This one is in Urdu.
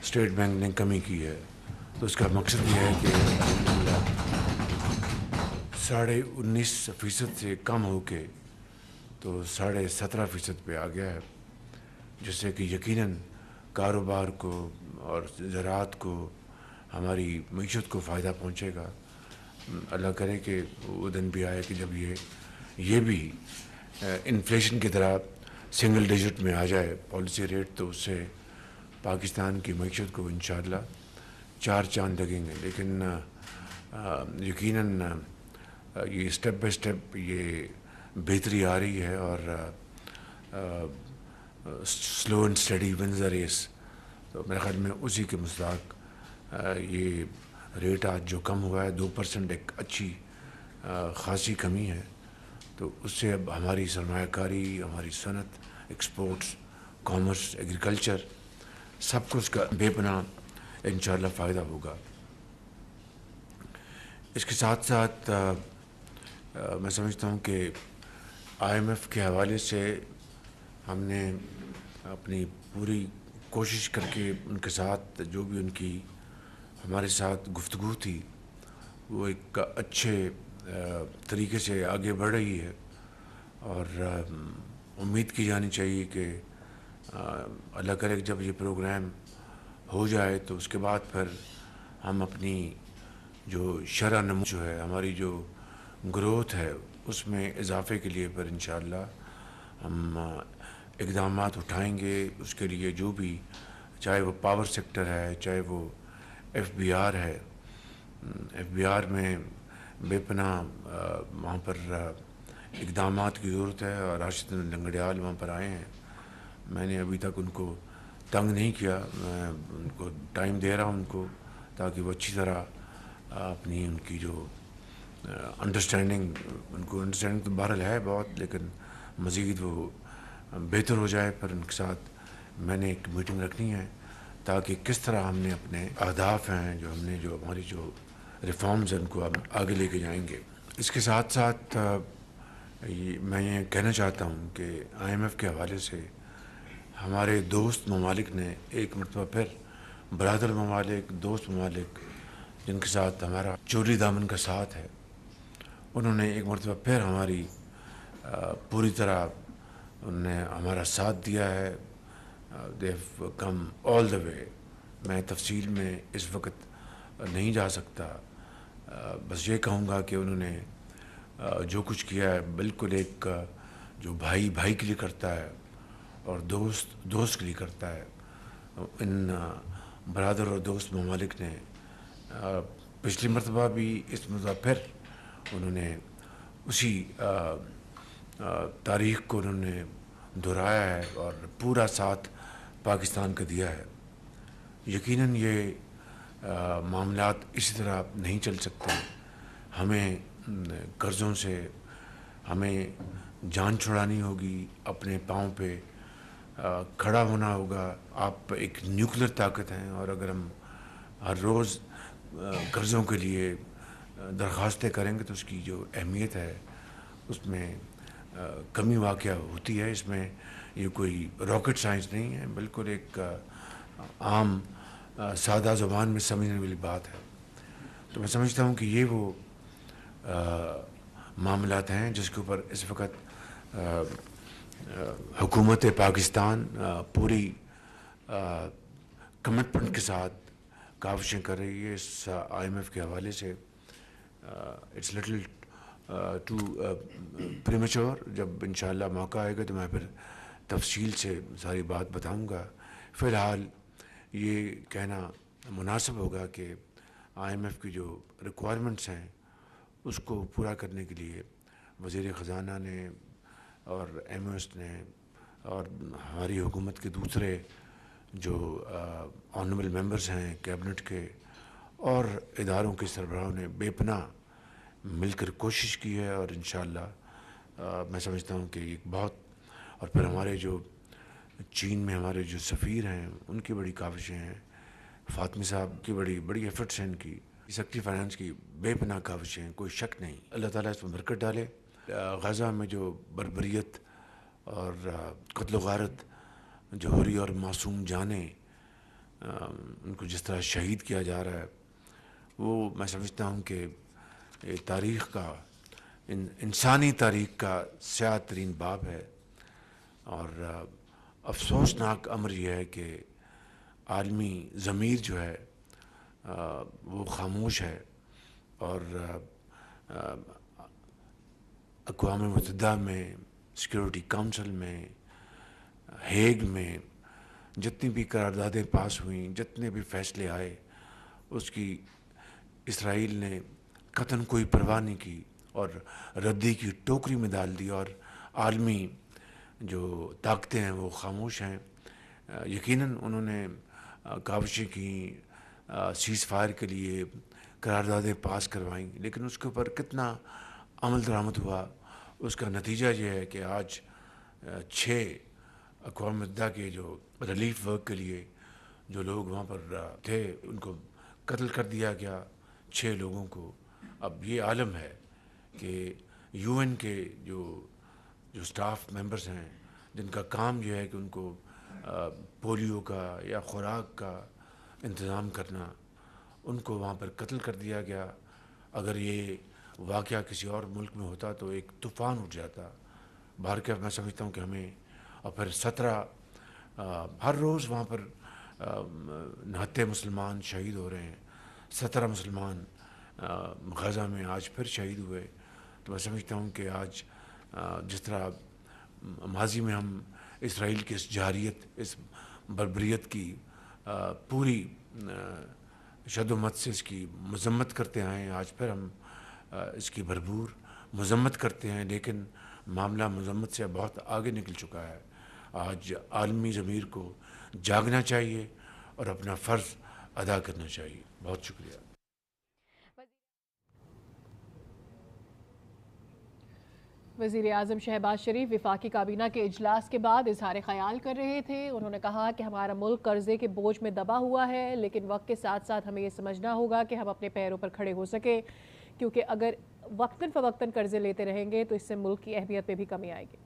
اسٹیٹ بینک نے کمی کی ہے، تو اس کا مقصد یہ ہے کہ الحمدللہ 19.5% سے کم ہو کے تو 17.5% پہ آ گیا ہے، جس سے کہ یقیناً کاروبار کو اور زراعت کو، ہماری معیشت کو فائدہ پہنچے گا۔ اللہ کرے کہ وہ دن بھی آئے کہ جب یہ بھی انفلیشن کی طرح سنگل ڈیجٹ میں آ جائے پالیسی ریٹ، تو اس سے پاکستان کی معیشت کو انشاءاللہ 4 چاند لگیں گے۔ لیکن یقیناً یہ اسٹیپ بائی اسٹیپ یہ بہتری آ رہی ہے، اور slow and steady wins the race. تو میرے خیال میں اسی کے مصداق یہ ریٹ آج جو کم ہوا ہے 2%، ایک اچھی خاصی کمی ہے۔ تو اس سے اب ہماری سرمایہ کاری، ہماری صنعت، ایکسپورٹس، کامرس، ایگریکلچر، سب کچھ کا بے پناہ انشاءاللہ فائدہ ہوگا۔ اس کے ساتھ ساتھ میں سمجھتا ہوں کہ IMF کے حوالے سے ہم نے اپنی پوری کوشش کر کے ان کے ساتھ جو بھی ان کی ہمارے ساتھ گفتگو تھی وہ ایک اچھے طریقے سے آگے بڑھ رہی ہے، اور امید کی جانی چاہیے کہ اللہ کرے کہ جب یہ پروگرام ہو جائے تو اس کے بعد پھر ہم اپنی جو شرح نمو جو ہے، ہماری جو گروتھ ہے، اس میں اضافے کے لیے پھر انشاءاللہ ہم اقدامات اٹھائیں گے۔ اس کے لیے جو بھی، چاہے وہ پاور سیکٹر ہے، چاہے وہ FBR ہے، FBR میں بے پناہ وہاں پر اقدامات کی ضرورت ہے، اور راشد لنگڑیال وہاں پر آئے ہیں۔ میں نے ابھی تک ان کو تنگ نہیں کیا، میں ان کو ٹائم دے رہا ہوں ان کو، تاکہ وہ اچھی طرح اپنی ان کی جو انڈرسٹینڈنگ، ان کو انڈرسٹینڈنگ تو بہرحال ہے بہت، لیکن مزید وہ بہتر ہو جائے۔ پر ان کے ساتھ میں نے ایک میٹنگ رکھنی ہے، تاکہ کس طرح ہم نے اپنے اہداف ہیں جو ہم نے، جو ہماری جو ریفارمز ہیں، ان کو آگے لے کے جائیں گے۔ اس کے ساتھ ساتھ میں یہ کہنا چاہتا ہوں کہ IMF کے حوالے سے ہمارے دوست ممالک نے ایک مرتبہ پھر، برادر ممالک، دوست ممالک جن کے ساتھ ہمارا چولی دامن کا ساتھ ہے، انہوں نے ایک مرتبہ پھر ہماری پوری طرح انہوں نے ہمارا ساتھ دیا ہے۔ دے ہیو کم آل دا وے۔ میں تفصیل میں اس وقت نہیں جا سکتا، بس یہ کہوں گا کہ انہوں نے جو کچھ کیا ہے بالکل ایک جو بھائی بھائی کے لیے کرتا ہے اور دوست دوست کے لیے کرتا ہے۔ ان برادر اور دوست ممالک نے پچھلی مرتبہ بھی، اس مرتبہ پھر انہوں نے اسی تاریخ کو انہوں نے دہرایا ہے اور پورا ساتھ پاکستان کا دیا ہے۔ یقیناً یہ معاملات اسی طرح نہیں چل سکتے، ہمیں قرضوں سے ہمیں جان چھڑانی ہوگی، اپنے پاؤں پہ کھڑا ہونا ہوگا۔ آپ ایک نیوکلیر طاقت ہیں، اور اگر ہم ہر روز قرضوں کے لیے درخواستیں کریں گے تو اس کی جو اہمیت ہے اس میں کمی واقع ہوتی ہے۔ اس میں یہ کوئی راکٹ سائنس نہیں ہے، بالکل ایک عام سادہ زبان میں سمجھنے والی بات ہے۔ تو میں سمجھتا ہوں کہ یہ وہ معاملات ہیں جس کے اوپر اس وقت حکومت پاکستان پوری کمٹمنٹ کے ساتھ کاوشیں کر رہی ہے۔ اس IMF کے حوالے سے اٹس لٹل ٹو پریمیچور۔ جب انشاءاللہ موقع آئے گا تو میں پھر تفصیل سے ساری بات بتاؤں گا۔ فی الحال یہ کہنا مناسب ہوگا کہ IMF کی جو ریکوائرمنٹس ہیں اس کو پورا کرنے کے لیے وزیر خزانہ نے اور MOS نے اور ہماری حکومت کے دوسرے جو آنریبل ممبرز ہیں کیبنٹ کے اور اداروں کے سربراہوں نے بے پناہ مل کر کوشش کی ہے، اور انشاءاللہ میں سمجھتا ہوں کہ ایک بہت، اور پھر ہمارے جو چین میں ہمارے جو سفیر ہیں ان کی بڑی کاوشیں ہیں، فاطمی صاحب کی بڑی ایفرٹس ہیں، ان کی سیکٹری فائنانس کی بے پناہ کاوشیں ہیں، کوئی شک نہیں۔ اللہ تعالیٰ اس میں برکت ڈالے۔ غزہ میں جو بربریت اور قتل و غارت جو ہو رہی اور معصوم جانیں ان کو جس طرح شہید کیا جا رہا ہے، وہ میں سمجھتا ہوں کہ تاریخ کا، انسانی تاریخ کا سیاہ ترین باب ہے۔ اور افسوسناک امر یہ ہے کہ عالمی ضمیر جو ہے وہ خاموش ہے، اور اقوام متحدہ میں، سیکیورٹی کونسل میں، ہیگ میں جتنی بھی قراردادیں پاس ہوئیں، جتنے بھی فیصلے آئے، اس کی اسرائیل نے قطعاً کوئی پرواہ نہیں کی اور ردی کی ٹوکری میں ڈال دی، اور عالمی جو طاقتیں ہیں وہ خاموش ہیں۔ یقیناً انہوں نے کاوشیں کی، سیز فائر کے لیے قراردادیں پاس کروائیں، لیکن اس کے اوپر کتنا عمل درآمد ہوا، اس کا نتیجہ یہ ہے کہ آج 6 اقوام متحدہ کے جو ریلیف ورک کے لیے جو لوگ وہاں پر تھے، ان کو قتل کر دیا گیا، 6 لوگوں کو۔ اب یہ عالم ہے کہ یو این کے جو سٹاف ممبرز ہیں، جن کا کام یہ ہے کہ ان کو پولیو کا یا خوراک کا انتظام کرنا، ان کو وہاں پر قتل کر دیا گیا۔ اگر یہ واقعہ کسی اور ملک میں ہوتا تو ایک طوفان اٹھ جاتا۔ باہر کے میں سمجھتا ہوں کہ ہمیں، اور پھر 17 ہر روز وہاں پر نہتے مسلمان شہید ہو رہے ہیں، 17 مسلمان غزہ میں آج پھر شہید ہوئے۔ تو میں سمجھتا ہوں کہ آج جس طرح ماضی میں ہم اسرائیل کی اس جارحیت، اس بربریت کی پوری شد و مت سے اس کی مذمت کرتے آئے ہیں، آج پھر ہم اس کی بھرپور مذمت کرتے ہیں، لیکن معاملہ مذمت سے بہت آگے نکل چکا ہے۔ آج عالمی ضمیر کو جاگنا چاہیے اور اپنا فرض ادا کرنا چاہیے۔ بہت شکریہ۔ وزیراعظم شہباز شریف وفاقی کابینہ کے اجلاس کے بعد اظہار خیال کر رہے تھے۔ انہوں نے کہا کہ ہمارا ملک قرضے کے بوجھ میں دبا ہوا ہے، لیکن وقت کے ساتھ ساتھ ہمیں یہ سمجھنا ہوگا کہ ہم اپنے پیروں پر کھڑے ہو سکیں، کیونکہ اگر وقتاً فوقتاً قرضے لیتے رہیں گے تو اس سے ملک کی اہمیت میں بھی کمی آئے گی۔